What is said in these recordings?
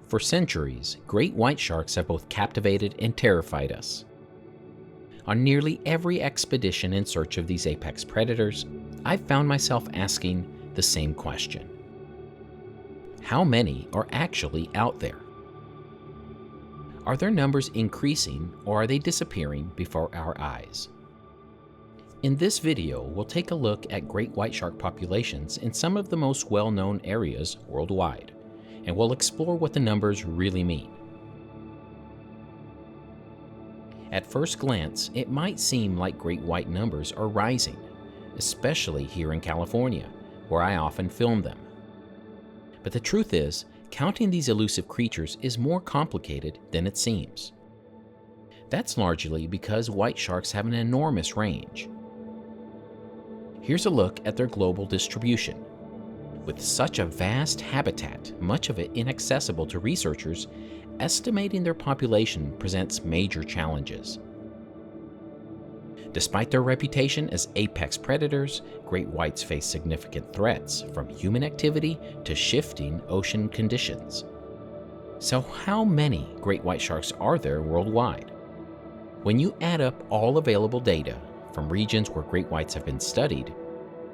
For centuries, great white sharks have both captivated and terrified us. On nearly every expedition in search of these apex predators, I've found myself asking the same question. How many are actually out there? Are their numbers increasing or are they disappearing before our eyes? In this video, we'll take a look at great white shark populations in some of the most well-known areas worldwide, and we'll explore what the numbers really mean. At first glance, it might seem like great white numbers are rising, especially here in California, where I often film them. But the truth is, counting these elusive creatures is more complicated than it seems. That's largely because white sharks have an enormous range. Here's a look at their global distribution. With such a vast habitat, much of it inaccessible to researchers, estimating their population presents major challenges. Despite their reputation as apex predators, great whites face significant threats from human activity to shifting ocean conditions. So how many great white sharks are there worldwide? When you add up all available data from regions where great whites have been studied,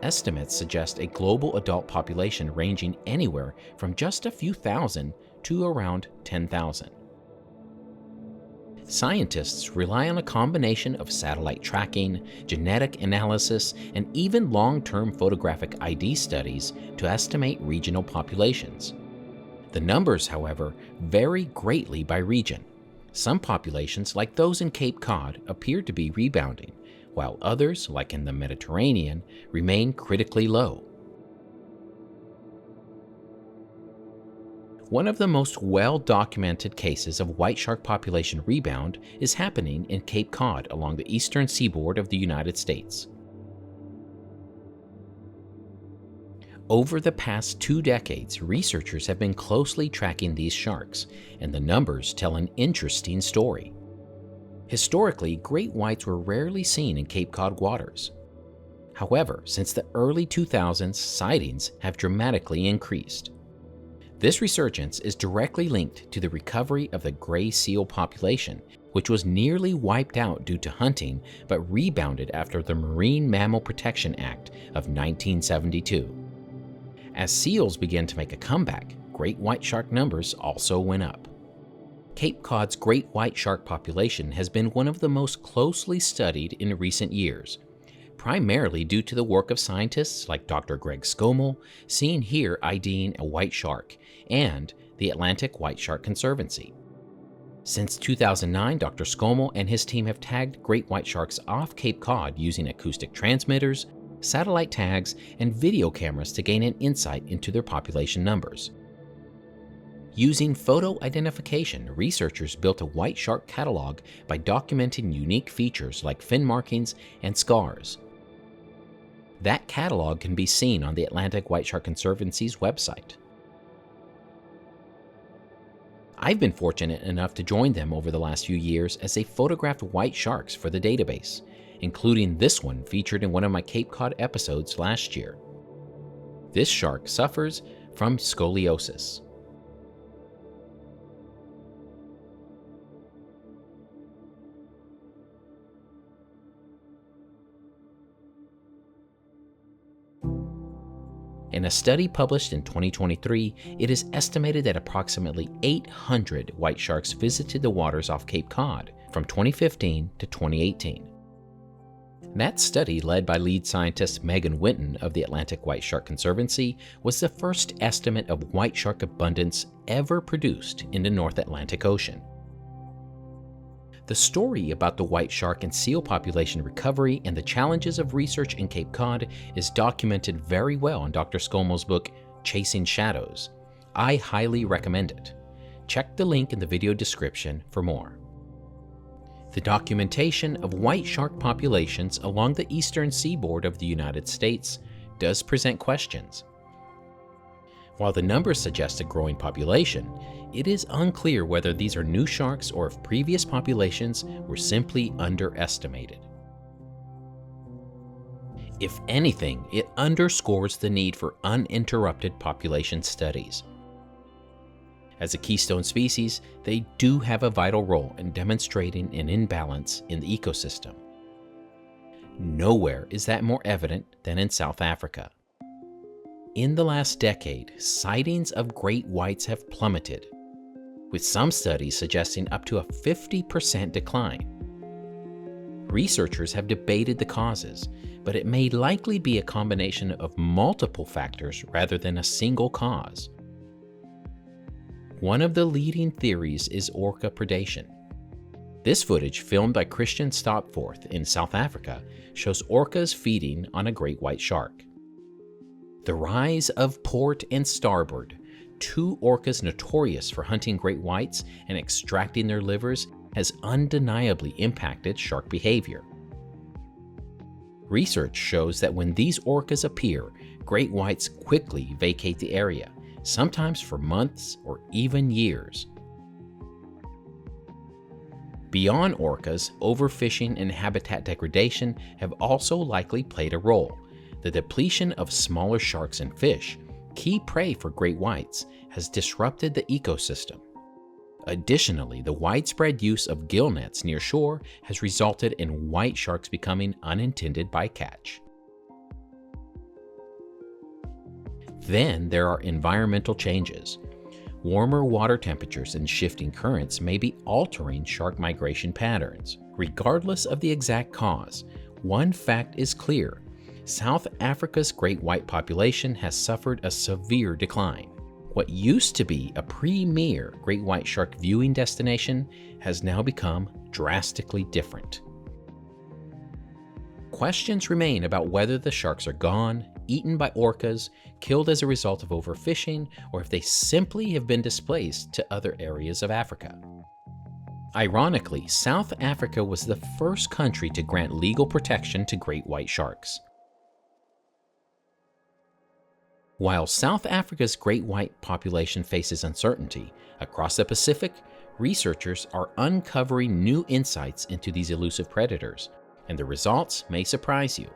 estimates suggest a global adult population ranging anywhere from just a few thousand to around 10,000. Scientists rely on a combination of satellite tracking, genetic analysis, and even long-term photographic ID studies to estimate regional populations. The numbers, however, vary greatly by region. Some populations, like those in Cape Cod, appear to be rebounding, while others, like in the Mediterranean, remain critically low. One of the most well-documented cases of white shark population rebound is happening in Cape Cod along the eastern seaboard of the United States. Over the past 2 decades, researchers have been closely tracking these sharks, and the numbers tell an interesting story. Historically, great whites were rarely seen in Cape Cod waters. However, since the early 2000s, sightings have dramatically increased. This resurgence is directly linked to the recovery of the gray seal population, which was nearly wiped out due to hunting but rebounded after the Marine Mammal Protection Act of 1972. As seals began to make a comeback, great white shark numbers also went up. Cape Cod's great white shark population has been one of the most closely studied in recent years, primarily due to the work of scientists like Dr. Greg Scommel, seen here IDing a white shark, and the Atlantic White Shark Conservancy. Since 2009, Dr. Scommel and his team have tagged great white sharks off Cape Cod using acoustic transmitters, satellite tags, and video cameras to gain an insight into their population numbers. Using photo identification, researchers built a white shark catalog by documenting unique features like fin markings and scars. That catalog can be seen on the Atlantic White Shark Conservancy's website. I've been fortunate enough to join them over the last few years as they photographed white sharks for the database, including this one featured in one of my Cape Cod episodes last year. This shark suffers from scoliosis. In a study published in 2023, it is estimated that approximately 800 white sharks visited the waters off Cape Cod from 2015 to 2018. That study, led by lead scientist Megan Winton of the Atlantic White Shark Conservancy, was the first estimate of white shark abundance ever produced in the North Atlantic Ocean. The story about the white shark and seal population recovery and the challenges of research in Cape Cod is documented very well in Dr. Scommel's book, Chasing Shadows. I highly recommend it. Check the link in the video description for more. The documentation of white shark populations along the eastern seaboard of the United States does present questions. While the numbers suggest a growing population, it is unclear whether these are new sharks or if previous populations were simply underestimated. If anything, it underscores the need for uninterrupted population studies. As a keystone species, they do have a vital role in demonstrating an imbalance in the ecosystem. Nowhere is that more evident than in South Africa. In the last decade, sightings of great whites have plummeted, with some studies suggesting up to a 50% decline. Researchers have debated the causes, but it may likely be a combination of multiple factors rather than a single cause. One of the leading theories is orca predation. This footage, filmed by Christian Stopforth in South Africa, shows orcas feeding on a great white shark. The rise of port and starboard, two orcas notorious for hunting great whites and extracting their livers, has undeniably impacted shark behavior. Research shows that when these orcas appear, great whites quickly vacate the area, sometimes for months or even years. Beyond orcas, overfishing and habitat degradation have also likely played a role. The depletion of smaller sharks and fish, key prey for great whites, has disrupted the ecosystem. Additionally, the widespread use of gill nets near shore has resulted in white sharks becoming unintended bycatch. Then there are environmental changes. Warmer water temperatures and shifting currents may be altering shark migration patterns. Regardless of the exact cause, one fact is clear: South Africa's great white population has suffered a severe decline. What used to be a premier great white shark viewing destination has now become drastically different. Questions remain about whether the sharks are gone, eaten by orcas, killed as a result of overfishing, or if they simply have been displaced to other areas of Africa. Ironically, South Africa was the first country to grant legal protection to great white sharks. While South Africa's great white population faces uncertainty, across the Pacific, researchers are uncovering new insights into these elusive predators, and the results may surprise you.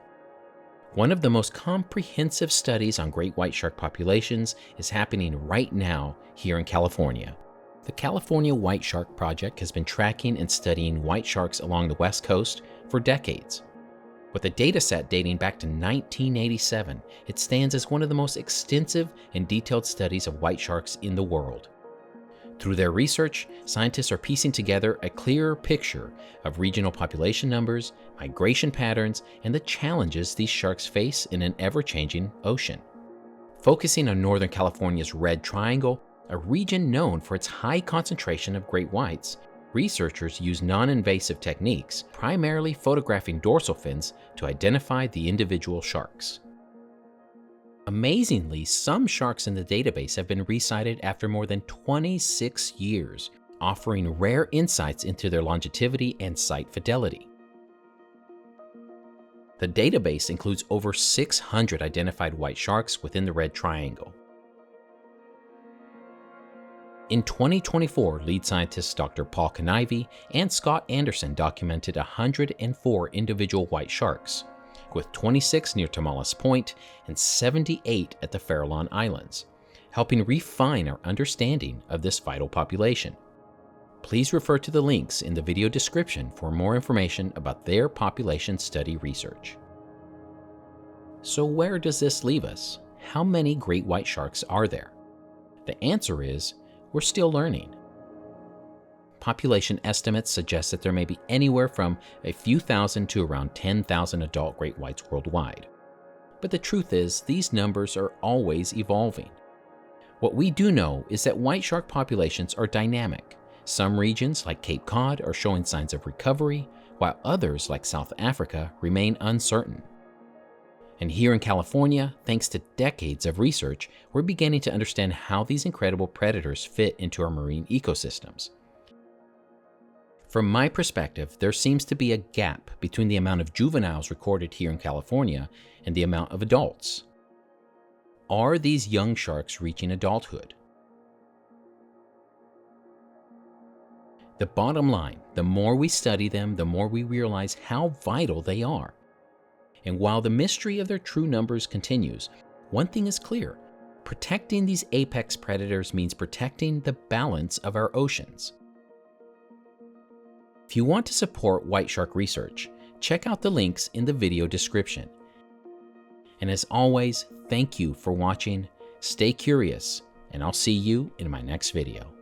One of the most comprehensive studies on great white shark populations is happening right now here in California. The California White Shark Project has been tracking and studying white sharks along the West Coast for decades. With a dataset dating back to 1987, it stands as one of the most extensive and detailed studies of white sharks in the world. Through their research, scientists are piecing together a clearer picture of regional population numbers, migration patterns, and the challenges these sharks face in an ever-changing ocean. Focusing on Northern California's Red Triangle, a region known for its high concentration of great whites, researchers use non-invasive techniques, primarily photographing dorsal fins, to identify the individual sharks. Amazingly, some sharks in the database have been resighted after more than 26 years, offering rare insights into their longevity and site fidelity. The database includes over 600 identified white sharks within the Red Triangle. In 2024, lead scientists Dr. Paul Knive and Scott Anderson documented 104 individual white sharks, with 26 near Tomales Point and 78 at the Farallon Islands, helping refine our understanding of this vital population. Please refer to the links in the video description for more information about their population study research. So where does this leave us? How many great white sharks are there? The answer is, we're still learning. Population estimates suggest that there may be anywhere from a few thousand to around 10,000 adult great whites worldwide. But the truth is, these numbers are always evolving. What we do know is that white shark populations are dynamic. Some regions, like Cape Cod, are showing signs of recovery, while others, like South Africa, remain uncertain. And here in California, thanks to decades of research, we're beginning to understand how these incredible predators fit into our marine ecosystems. From my perspective, there seems to be a gap between the amount of juveniles recorded here in California and the amount of adults. Are these young sharks reaching adulthood? The bottom line, the more we study them, the more we realize how vital they are. And while the mystery of their true numbers continues, one thing is clear: Protecting these apex predators means protecting the balance of our oceans. If you want to support white shark research, check out the links in the video description. And as always, thank you for watching, stay curious, and I'll see you in my next video.